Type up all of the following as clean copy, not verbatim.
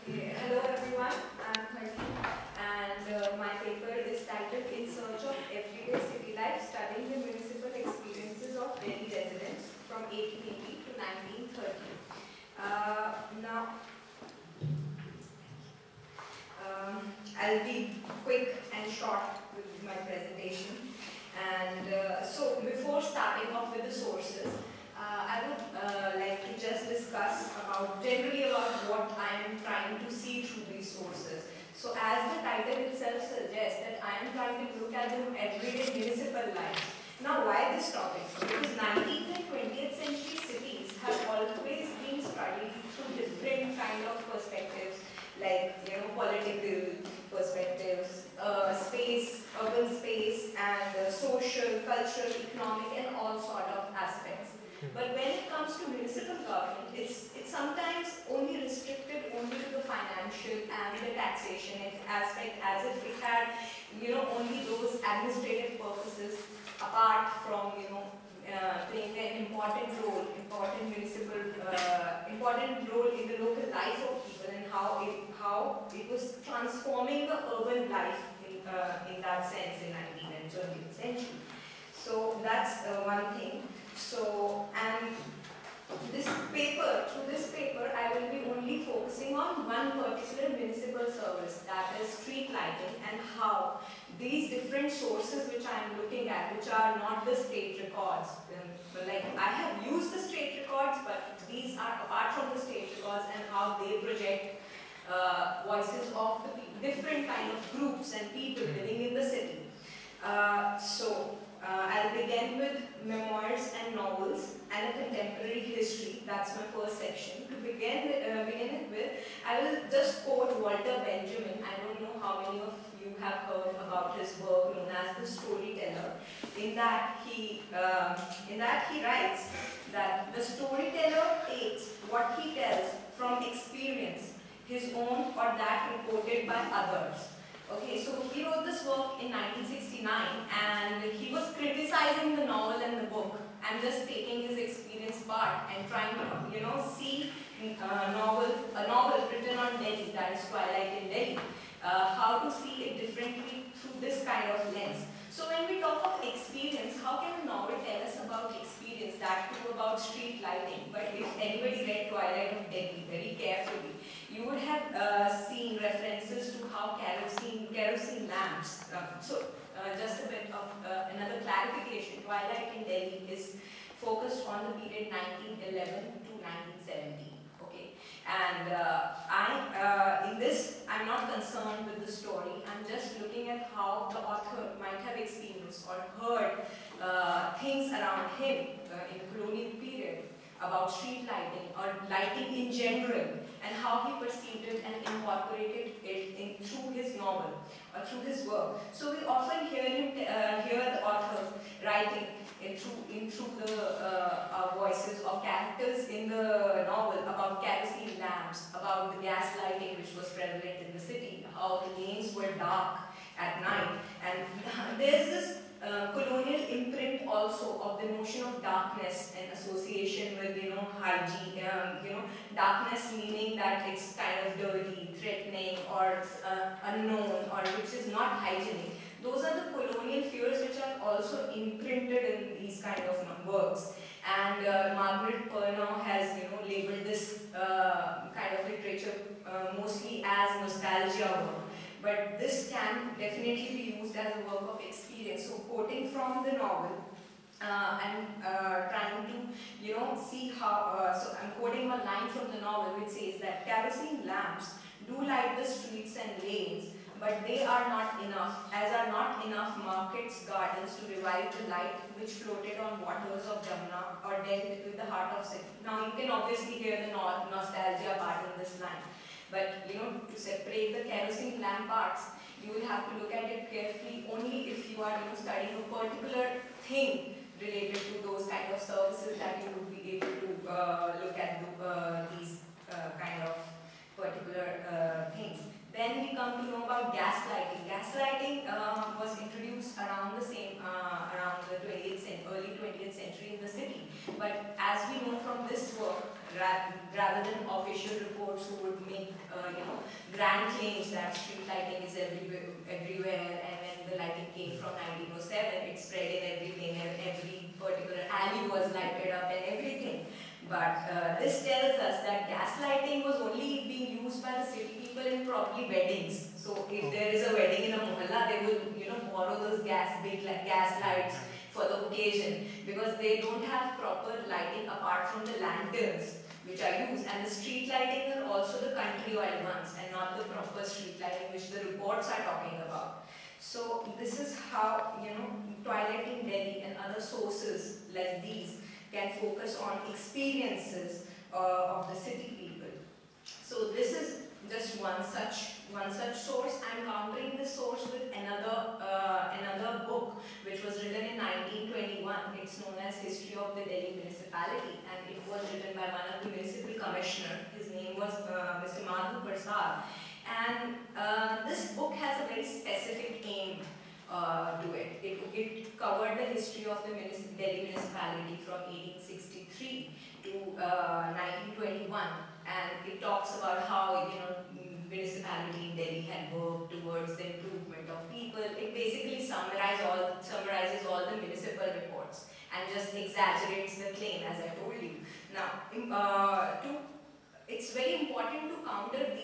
Okay, hello everyone, I'm Harleen and my paper is titled In Search of Everyday City Life Studying the Municipal Experiences of Delhi Residents from 1880 to 1930. Now, I'll be quick and short with my presentation. And so before starting off with the sources, I would like to just discuss generally about what I am trying to see through these sources. So as the title itself suggests that I am trying to look at the everyday municipal life. Now why this topic? Because 19th and 20th century cities have always been studied through different kind of perspectives, like political perspectives, space, urban space, and social, cultural, economic, and all sort of aspects. But when it comes to municipal government, it's sometimes only restricted only to the financial and the taxation aspect, as if it had only those administrative purposes apart from playing an important role in the local life of people and how it was transforming the urban life in that sense in 19th and 20th century. So that's one thing. So, and through this paper, I will be only focusing on one particular municipal service, that is street lighting, and how these different sources which I am looking at, which are not the state records, like I have used the state records, but these are apart from the state records, and how they project voices of the different kind of groups and people living in the city. I'll begin with memoirs and novels and a contemporary history. That's my first section. To begin it with, I will just quote Walter Benjamin. I don't know how many of you have heard about his work known as the storyteller. In that he writes that the storyteller takes what he tells from experience, his own or that reported by others. Okay, so he wrote this work in 1969 and he was criticizing the novel and the book and just taking his experience part and trying to, see a novel written on Delhi, that is Twilight in Delhi, how to see it differently through this kind of lens. So when we talk of experience, how can a novel tell us about experience, that too about street lighting? But if anybody read Twilight of Delhi very carefully, you would have seen references to how kerosene lamps. Just a bit of another clarification. Twilight in Delhi is focused on the period 1911 to 1917. Okay, and in this, I'm not concerned with the story. I'm just looking at how the author might have experienced or heard things around him in the colonial period about street lighting or lighting in general, and how he perceived it and incorporated it through his novel or through his work. So we often hear the author writing through the voices of characters in the novel about kerosene lamps, about the gas lighting which was prevalent in the city, how the lanes were dark at night, and there's this colonial imprint also of the notion of darkness and association with hygiene. Darkness meaning that it's kind of dirty, threatening, or unknown, or which is not hygienic. Those are the colonial fears which are also imprinted in these kind of works. And Margaret Purnell has labeled this kind of literature mostly as nostalgia work. But this can definitely be used as a work of experience. So quoting from the novel and trying to see how, so I'm quoting one line from the novel which says that kerosene lamps do light the streets and lanes, but they are not enough, as are not enough markets, gardens to revive the light which floated on waters of Jamuna or dealt with the heart of city. Now you can obviously hear the nostalgia part in this line. But to separate the kerosene lamp parts, you will have to look at it carefully only if you are studying a particular thing related to those kind of services, that you would be able to look at these kind of particular things. Then we come to know about gas lighting. Gas lighting was introduced around the early 20th century in the city. But as we know from this work, rather than official reports who would make grand claims that street lighting is everywhere, and when the lighting came from 1907, it spread in everything, and every particular alley was lighted up and everything. But this tells us that gas lighting was only being used by the city people in probably weddings. So if there is a wedding in a mohalla, they will borrow those gas lights for the occasion, because they don't have proper lighting apart from the lanterns which are used, and the street lighting are also the country oil ones and not the proper street lighting which the reports are talking about. So this is how Twilight in Delhi and other sources like these can focus on experiences of the city people. So this is just one such source. I'm countering this source with another book which was written in 1921. It's known as History of the Delhi Municipality, and it was written by one of the municipal commissioner. His name was Mr. Madhu Prasad, and this book has a very specific aim to it. It covered the history of the Delhi municipality from 1863 to 1921, and it talks about how municipality in Delhi had worked towards the improvement of people. It basically summarizes all the municipal reports and just exaggerates the claim, as I told you. Now, it's very important to counter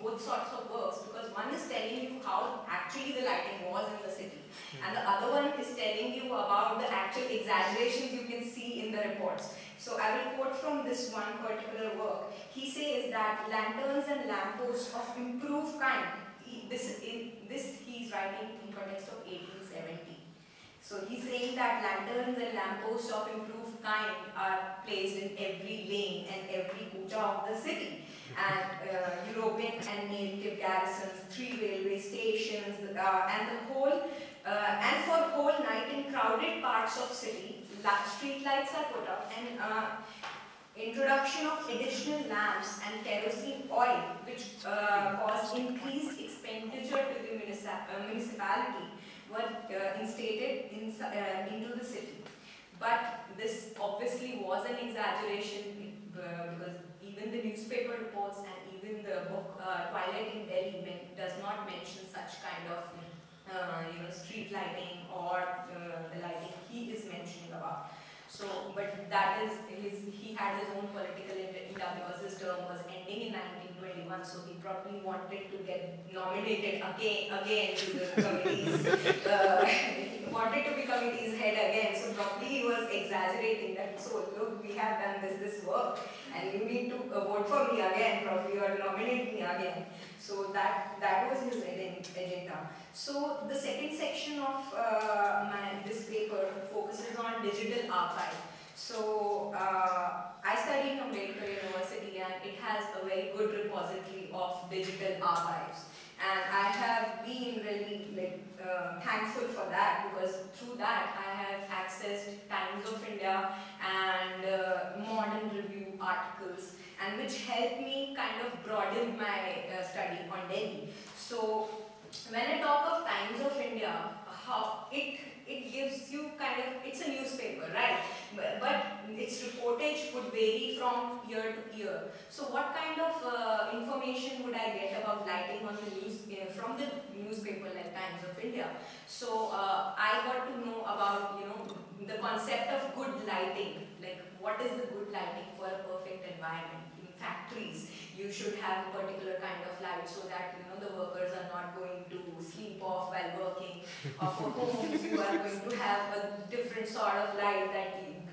both sorts of works, because one is telling you how actually the lighting was in the city, and the other one is telling you about the actual exaggerations you can see in the reports. So I will quote from this one particular work. He says that lanterns and lampposts of improved kind, he's writing in context of 1870. So he's saying that lanterns and lampposts of improved kind are placed in every lane and every kucha of the city. And European and native garrisons, 3 railway stations, and for whole night in crowded parts of city, street lights are put up, and introduction of additional lamps and kerosene oil, which caused increased expenditure to the municipality, were instated into the city. But this obviously was an exaggeration, because even the newspaper reports and even the book Twilight in Delhi does not mention such kind of street lighting or the lighting he is mentioning about. So, but that is he had his own political agenda, because his term was ending in 1921, so he probably wanted to get nominated again to the committees. He wanted to be committee's head again, so probably he was exaggerating that. So look, we have done this work, and you need to vote for me again, probably, or nominate me again. So that was his agenda. So the second section of this paper focuses on digital archive. So I studied in Ambedkar University, and it has a very good repository of digital archives. And I have been really thankful for that, because through that I have accessed Times of India and Modern Review articles, and which helped me kind of broaden my study on Delhi. So when I talk of Times of India, how it gives you it's a newspaper, right? But its reportage would vary from year to year. So what kind of information would I get about lighting on the news from the newspaper like Times of India? So I got to know about the concept of good lighting, like what is the good lighting for a perfect environment. In factories, you should have a particular kind of light, so that the workers are not going to sleep off while working. Or for homes, you are going to have a different sort of light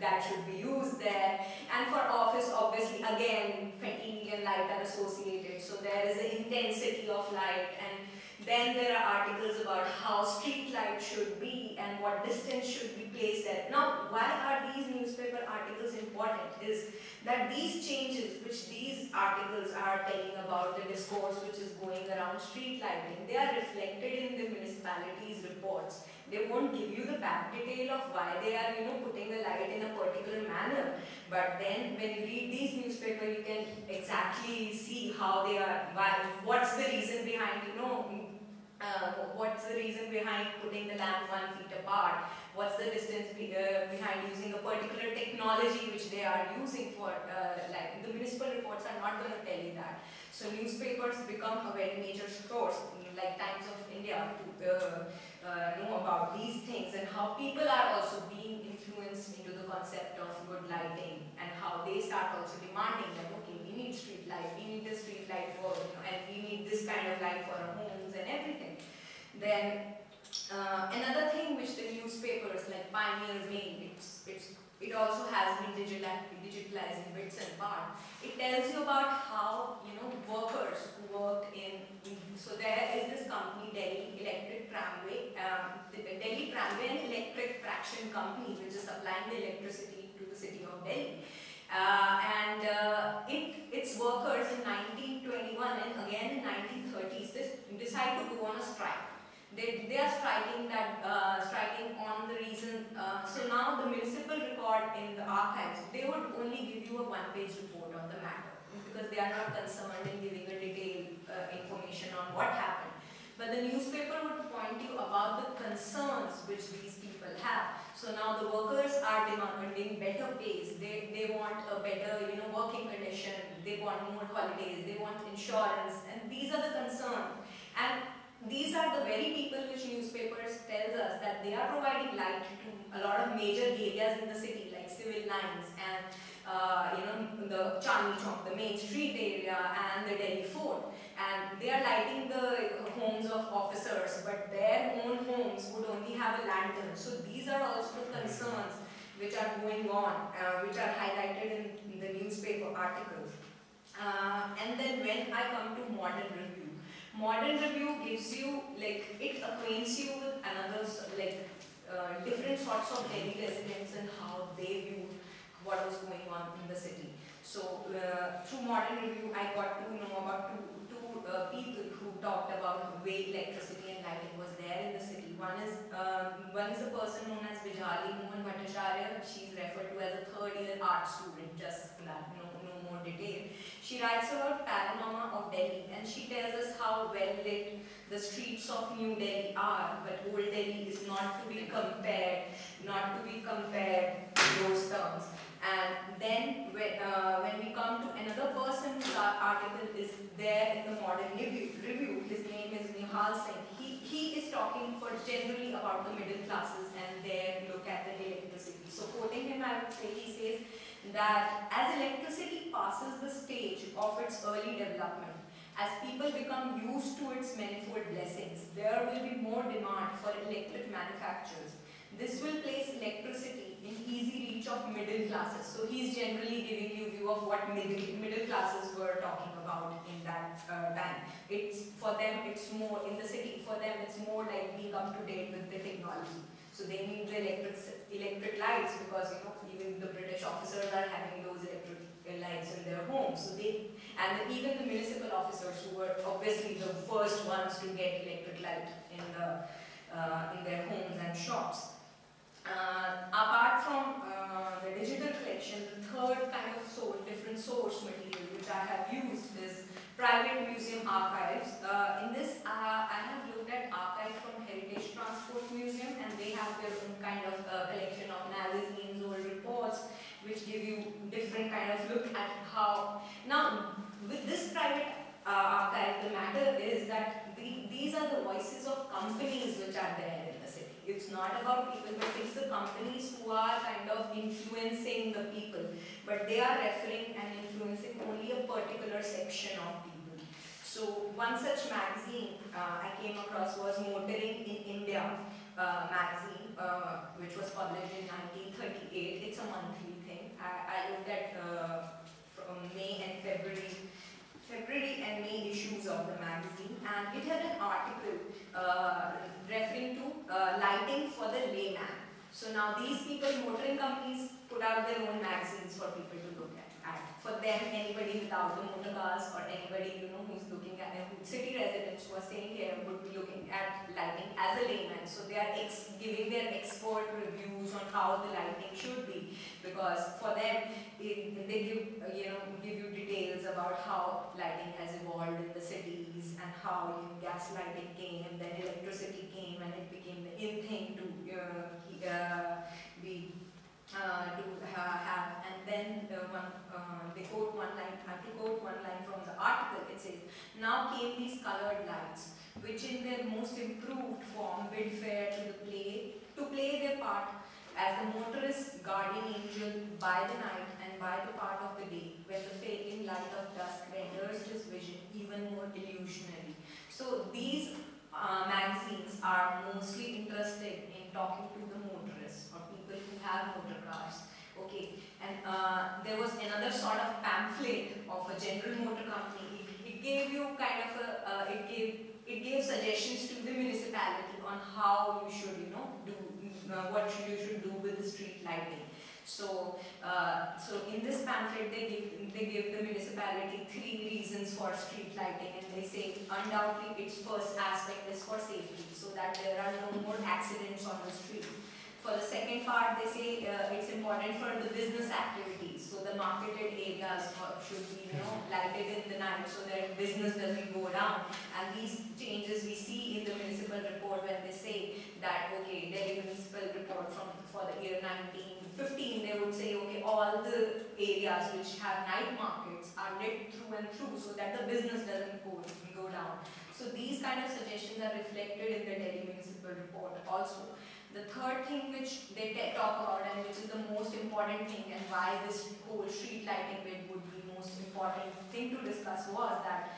that should be used there. And for office, obviously, again, fatigue and light are associated, so there is an intensity of light. And then there are articles about how street light should be and what distance should be placed there. Now, why are these newspaper articles important is that these changes which these articles are telling about, the discourse which is going around street lighting, they are reflected in the municipality's reports. They won't give you the back detail of why they are putting the light in a particular manner. But then when you read these newspapers, you can exactly see how they are, what's the reason behind what's the reason behind putting the lamp 1 feet apart? What's the distance behind using a particular technology which they are using for lighting? The municipal reports are not going to tell you that. So newspapers become a very major source, like Times of India, to know about these things and how people are also being influenced into the concept of good lighting, and how they start also demanding that, okay, we need street light, we need this street light for, and we need this kind of light for our homes and everything. Then another thing which the newspapers like pioneers made, it also has been digitalized in bits and parts. It tells you about how, workers who worked so there is this company, Delhi Electric Tramway, the Delhi Tramway and Electric Traction Company, which is supplying the electricity to the city of Delhi. Its workers in 1921 and again in 1930s, decide to go on a strike. They are striking on the reason. So now the municipal record in the archives, they would only give you a one-page report on the matter, because they are not concerned in giving a detailed information on what happened. But the newspaper would point you about the concerns which these people have. So now the workers are demanding better pays. They want a better, working condition. They want more holidays. They want insurance, and these are the concerns. And these are the very people which newspapers tells us that they are providing light to a lot of major areas in the city, like civil lines and the Chandni Chowk, the main street area, and the Delhi Fort. And they are lighting the homes of officers, but their own homes would only have a lantern. So these are also concerns which are going on, which are highlighted in the newspaper articles. And then when I come to modern review, modern review gives you, it acquaints you with another, different sorts of Delhi residents and how they viewed what was going on in the city. So through modern review, I got to know about two people who talked about the way electricity and lighting was there in the city. One is a person known as Harleen Kaur. She's referred to as a third-year art student, just that, no more detail. She writes about panorama of Delhi, and she tells us how well lit the streets of New Delhi are, but old Delhi is not to be compared in those terms. And then when we come to another person whose article is there in the modern review, his name is Nihal Singh. He is talking generally about the middle classes and their look at the electricity. So quoting him, I would say, he says that as electricity passes the stage of its early development, as people become used to its manifold blessings, there will be more demand for electric manufacturers. This will place electricity in easy reach of middle classes. So he's generally giving you a view of what middle classes were talking about in that time. For them, it's more in the city. For them, it's more like being up to date with the technology. So they need the electric lights, because even the British officers are having those electric lights in their homes. So even the municipal officers, who were obviously the first ones to get electric light in their homes and shops. Apart from the digital collection, the third kind of different source material which I have used is private museum archives. In this, I have looked at archives from Heritage Transport Museum, and they have their own kind of collection of magazines or reports which give you different kind of look at how. Now, with this private archive, the matter is that these are the voices of companies which are there in the city. It's not about people, but it's the companies who are kind of influencing the people. But they are referring and influencing only a particular section of people. So one such magazine I came across was Motoring in India magazine, which was published in 1938. It's a monthly thing. I looked at from May and February and May issues of the magazine, and it had an article referring to lighting for the layman. So now these people, motoring companies, put out their own magazines for people to look at. For them, anybody without the motor cars or anybody who's looking at city residents who are staying here would be looking at lighting as a layman. So they are giving their expert reviews on how the lighting should be, because for them they give you details about how lighting has evolved in the cities and how gas lighting came, and then electricity came, and it became the in thing to have. And then they quote one line. To quote one line from the article, it says, Now came these colored lights, which in their most improved form bid fair to play their part as the motorist's guardian angel by the night and by the part of the day, when the failing light of dusk renders his vision even more illusionary. So these magazines are mostly interested in talking to the motorists or people who have motor cars. Okay, and there was another sort of pamphlet of a general motor company. It gave you kind of a it gave suggestions to the municipality on how you should do what you should do with the street lighting. So in this pamphlet they give the municipality 3 reasons for street lighting, and they say undoubtedly its first aspect is for safety, so that there are no more accidents on the street. For the second part, they say it's important for the business activities, so the marketed areas should be lighted in the night so that business doesn't go down. And these changes we see in the municipal report when they say that, okay, Delhi Municipal report for the year 1915, they would say, okay, all the areas which have night markets are lit through and through so that the business doesn't go down. So these kind of suggestions are reflected in the Delhi Municipal report also. The third thing which they talk about, and which is the most important thing, and why this whole street lighting bit would be most important thing to discuss, was that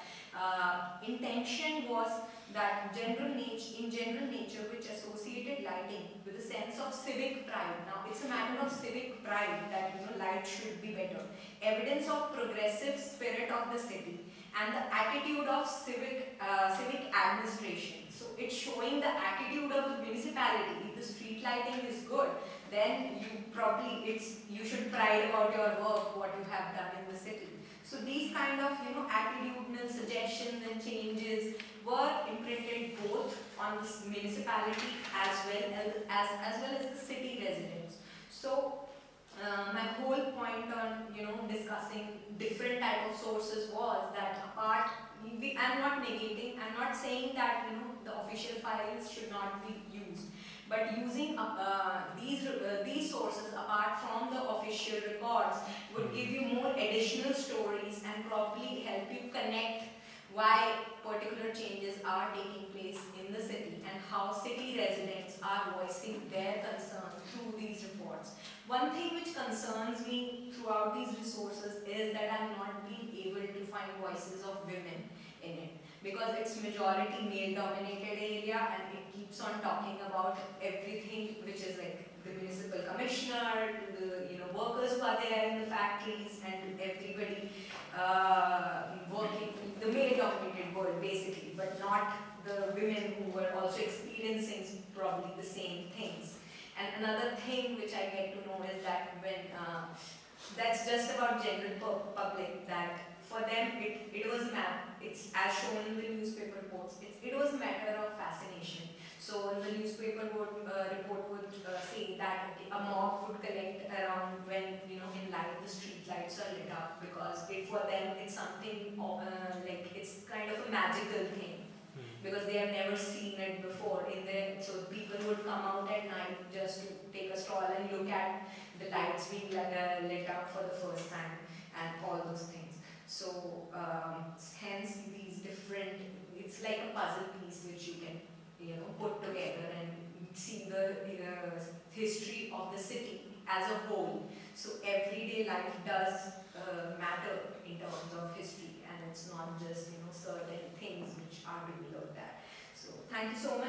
intention was that in general nature which associated lighting with a sense of civic pride. Now it's a matter of civic pride that light should be better. Evidence of progressive spirit of the city and the attitude of civic administration. So it's showing the attitude of the municipality. If the street lighting is good, then you should pride about your work, what you have done in the city. So these kind of attitudinal suggestions and changes were imprinted both on the municipality as well as the city residents. So my whole point on discussing different type of sources was that I'm not negating, I'm not saying that the official files should not be used, but using these sources apart from the official records would give you more additional stories and probably help you connect why particular changes are taking place in the city and how city residents are voicing their concern through these reports. One thing which concerns me throughout these resources is that I'm not being able to find voices of women in it, because it's majority male dominated area and it keeps on talking about everything which is like the municipal commissioner, the workers who are there in the factories, and everybody working the male dominated world basically, but not the women who were also experiencing probably the same things. And another thing which I get to know is that when that's just about general public, that for them it was it's as shown in the newspaper reports, it was a matter of fascination. So in the newspaper report would say that a mob would collect around when in light the street lights are lit up, because for them it's something like it's kind of a magical thing, because they have never seen it before in there. So people would come out at night just to take a stroll and look at the lights being lit up for the first time and all those things. So hence these different, it's like a puzzle piece which you can put together and see the history of the city as a whole. So everyday life does matter in terms of history, and it's not just certain things which are being looked at. So thank you so much.